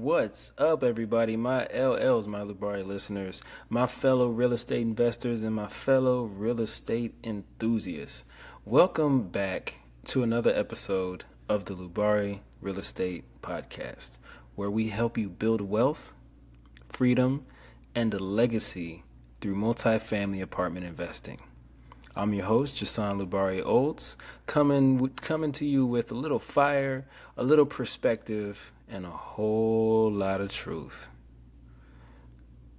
What's up, everybody? My LLs, my Lubari listeners, my fellow real estate investors, and my fellow real estate enthusiasts. Welcome back to another episode of the Lubari Real Estate Podcast, where we help you build wealth, freedom, and a legacy through multifamily apartment investing. I'm your host, Jason Lubari Olds, coming to you with a little fire, a little perspective, and a whole lot of truth.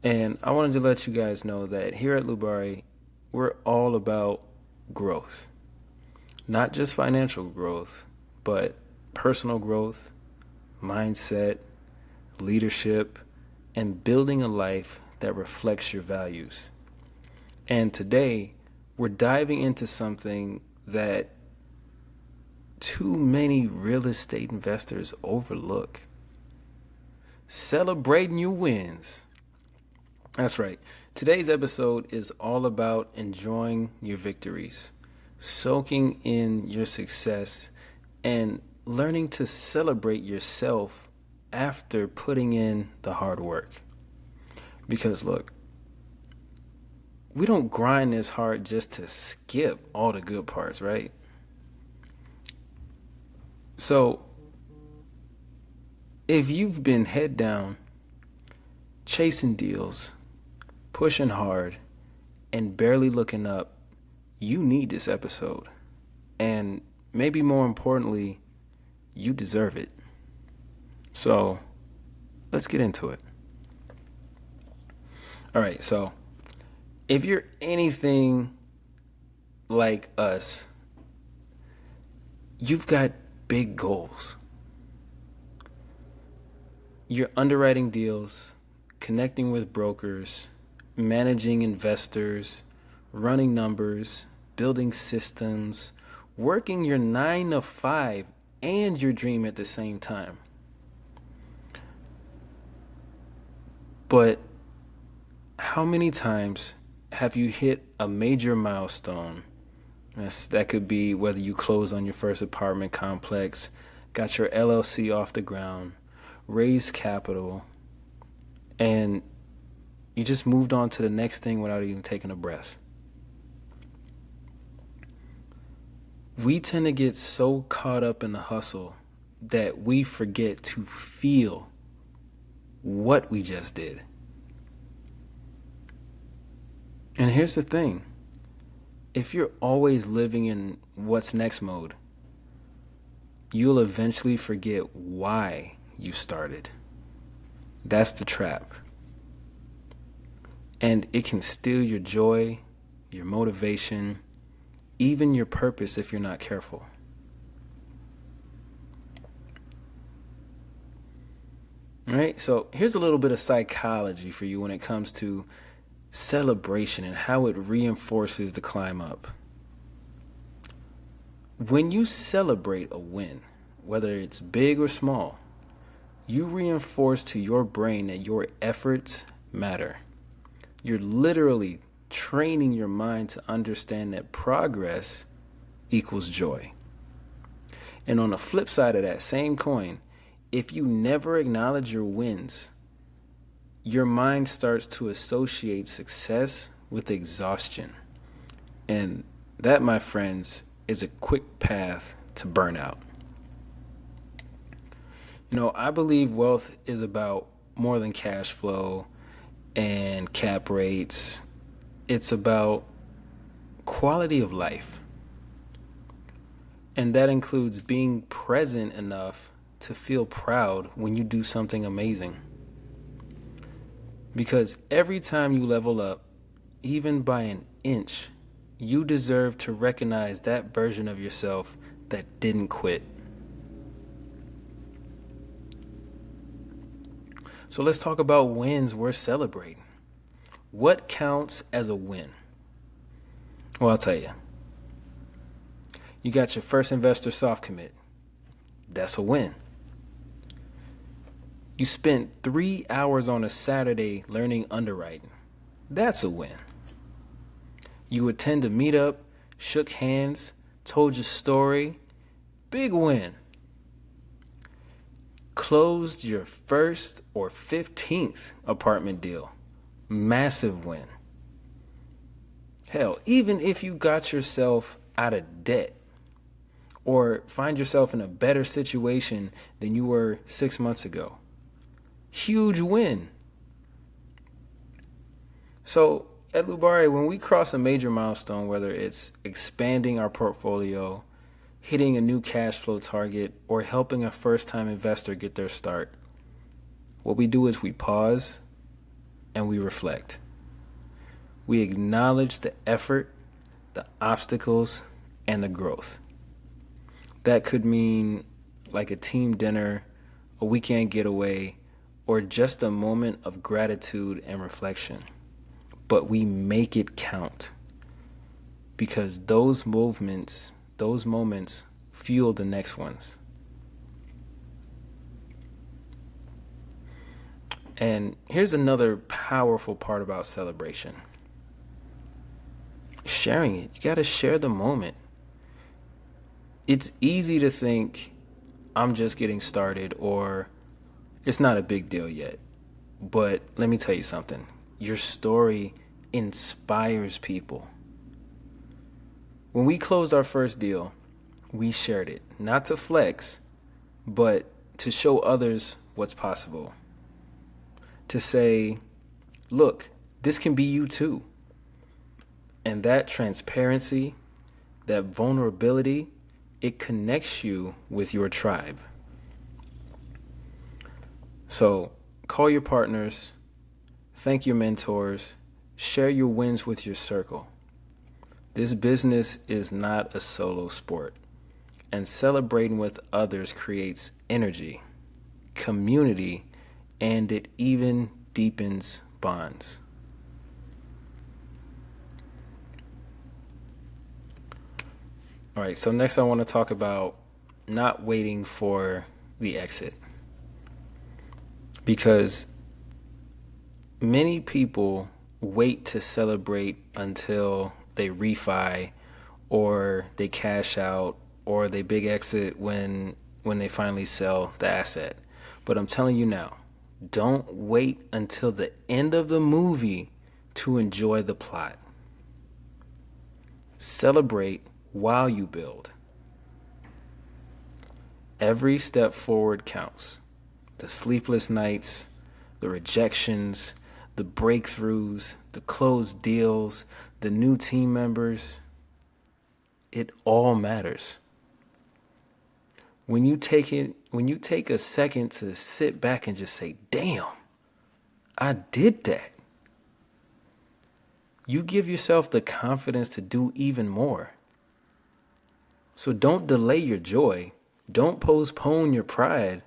And I wanted to let you guys know that here at Lubari, we're all about growth. Not just financial growth, but personal growth, mindset, leadership, and building a life that reflects your values. And today, we're diving into something that too many real estate investors overlook. Celebrating your wins. That's right. Today's episode is all about enjoying your victories, soaking in your success, and learning to celebrate yourself after putting in the hard work. Because look, we don't grind this hard just to skip all the good parts, right? So, if you've been head down, chasing deals, pushing hard, and barely looking up, you need this episode. And maybe more importantly, you deserve it. So, let's get into it. All right, so if you're anything like us, you've got big goals. You're underwriting deals, connecting with brokers, managing investors, running numbers, building systems, working your 9 to 5 and your dream at the same time. But how many times have you hit a major milestone? That could be whether you closed on your first apartment complex, got your LLC off the ground, raised capital, and you just moved on to the next thing without even taking a breath. We tend to get so caught up in the hustle that we forget to feel what we just did. And here's the thing. If you're always living in what's next mode, you'll eventually forget why you started. That's the trap. And it can steal your joy, your motivation, even your purpose if you're not careful. All right, so here's a little bit of psychology for you when it comes to celebration and how it reinforces the climb up. When you celebrate a win, whether it's big or small, you reinforce to your brain that your efforts matter. You're literally training your mind to understand that progress equals joy. And on the flip side of that same coin, if you never acknowledge your wins, your mind starts to associate success with exhaustion. And that, my friends, is a quick path to burnout. You know, I believe wealth is about more than cash flow and cap rates. It's about quality of life. And that includes being present enough to feel proud when you do something amazing. Because every time you level up, even by an inch, you deserve to recognize that version of yourself that didn't quit. So let's talk about wins worth celebrating. What counts as a win? Well, I'll tell you. You got your first investor soft commit. That's a win. You spent 3 hours on a Saturday learning underwriting. That's a win. You attend a meetup, shook hands, told your story. Big win. closed your first or 15th apartment deal. Massive win. Hell, even if you got yourself out of debt or find yourself in a better situation than you were 6 months ago, huge win. So at Lubari, when we cross a major milestone, whether it's expanding our portfolio, hitting a new cash flow target, or helping a first-time investor get their start, what we do is we pause and we reflect. We acknowledge the effort, the obstacles, and the growth. That could mean like a team dinner, a weekend getaway, or just a moment of gratitude and reflection. But we make it count because those moments fuel the next ones. And here's another powerful part about celebration. Sharing it. You got to share the moment. It's easy to think I'm just getting started or it's not a big deal yet. But let me tell you something. Your story inspires people. When we closed our first deal, we shared it, not to flex, but to show others what's possible. To say, look, this can be you too. And that transparency, that vulnerability, it connects you with your tribe. So call your partners, thank your mentors, share your wins with your circle. This business is not a solo sport, and celebrating with others creates energy, community, and it even deepens bonds. All right, so next I want to talk about not waiting for the exit. Because many people wait to celebrate until they refi or they cash out or they big exit when they finally sell the asset. But I'm telling you now, don't wait until the end of the movie to enjoy the plot. Celebrate while you build. Every step forward counts. The sleepless nights, the rejections, the breakthroughs, the closed deals, the new team members, it all matters. When you take a second to sit back and just say, damn, I did that, you give yourself the confidence to do even more. So don't delay your joy. Don't postpone your pride.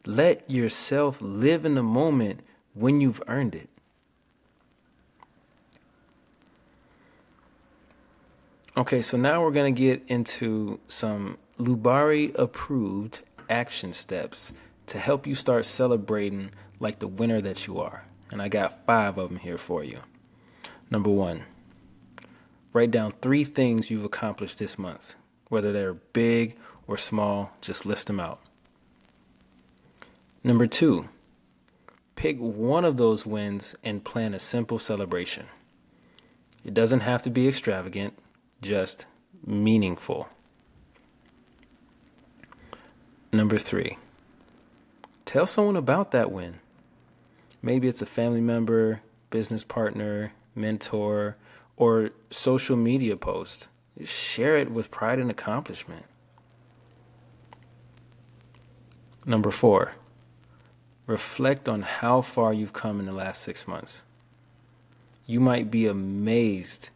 Let yourself live in the moment when you've earned it. Okay, so now we're going to get into some Lubari approved action steps to help you start celebrating like the winner that you are. And I got 5 of them here for you. Number 1, write down 3 things you've accomplished this month. Whether they're big or small, just list them out. Number 2, pick one of those wins and plan a simple celebration. It doesn't have to be extravagant, just meaningful. Number 3, tell someone about that win. Maybe it's a family member, business partner, mentor, or social media post. Share it with pride and accomplishment. Number 4, reflect on how far you've come in the last 6 months. You might be amazed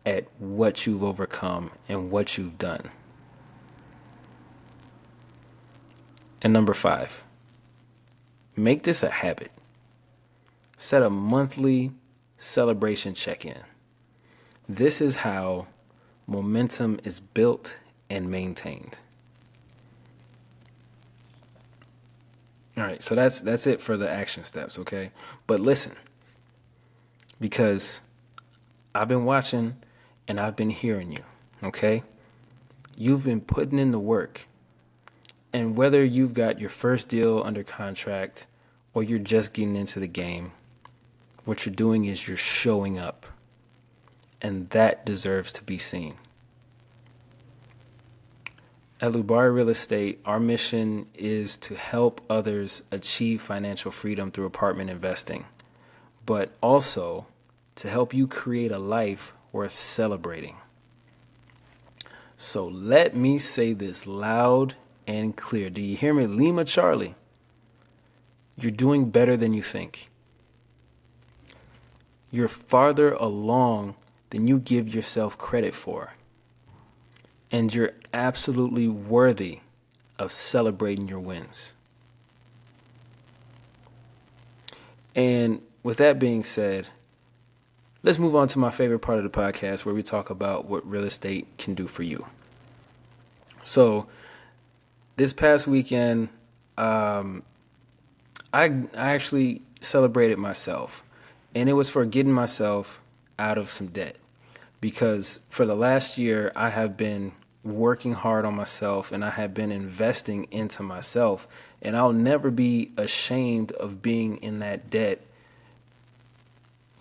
at what you've overcome and what you've done. And number 5, make this a habit. Set a monthly celebration check-in. This is how momentum is built and maintained. All right, so that's it for the action steps, okay? But listen, because I've been watching and I've been hearing you, okay? You've been putting in the work. And whether you've got your first deal under contract or you're just getting into the game, what you're doing is you're showing up. And that deserves to be seen. At Lubari Real Estate, our mission is to help others achieve financial freedom through apartment investing, but also to help you create a life worth celebrating. So let me say this loud and clear. Do you hear me? Lima Charlie, you're doing better than you think. You're farther along than you give yourself credit for. And you're absolutely worthy of celebrating your wins. And with that being said, let's move on to my favorite part of the podcast where we talk about what real estate can do for you. So this past weekend, I actually celebrated myself, and it was for getting myself out of some debt. Because for the last year, I have been working hard on myself and I have been investing into myself. And I'll never be ashamed of being in that debt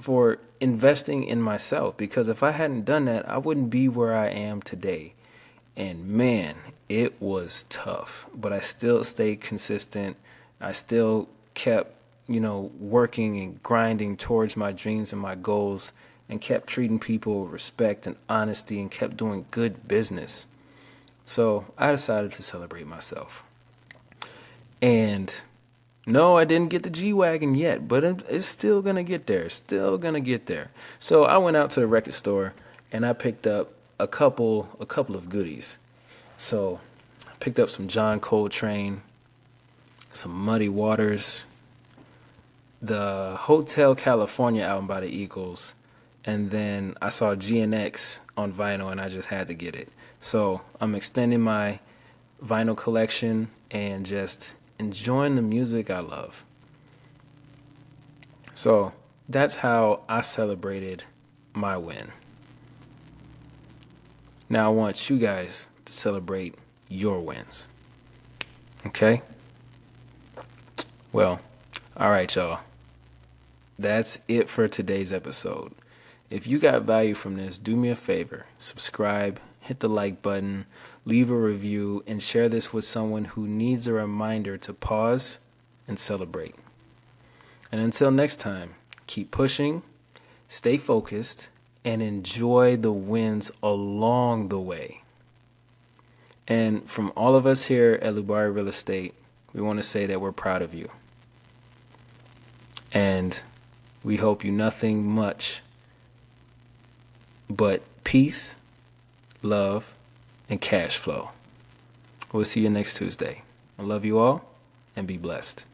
for investing in myself. Because if I hadn't done that, I wouldn't be where I am today. And man, it was tough. But I still stayed consistent. I still kept, working and grinding towards my dreams and my goals, and kept treating people with respect and honesty and kept doing good business. So I decided to celebrate myself. And no, I didn't get the G-Wagon yet, but it's still going to get there. So I went out to the record store and I picked up a couple of goodies. So I picked up some John Coltrane, some Muddy Waters, the Hotel California album by the Eagles, and then I saw GNX on vinyl and I just had to get it. So I'm extending my vinyl collection and just enjoying the music I love. So that's how I celebrated my win. Now I want you guys to celebrate your wins. Okay? Well, all right, y'all. That's it for today's episode. If you got value from this, do me a favor. Subscribe, hit the like button, leave a review, and share this with someone who needs a reminder to pause and celebrate. And until next time, keep pushing, stay focused, and enjoy the wins along the way. And from all of us here at Lubari Real Estate, we want to say that we're proud of you. And we hope you nothing much but peace, love, and cash flow. We'll see you next Tuesday. I love you all, and be blessed.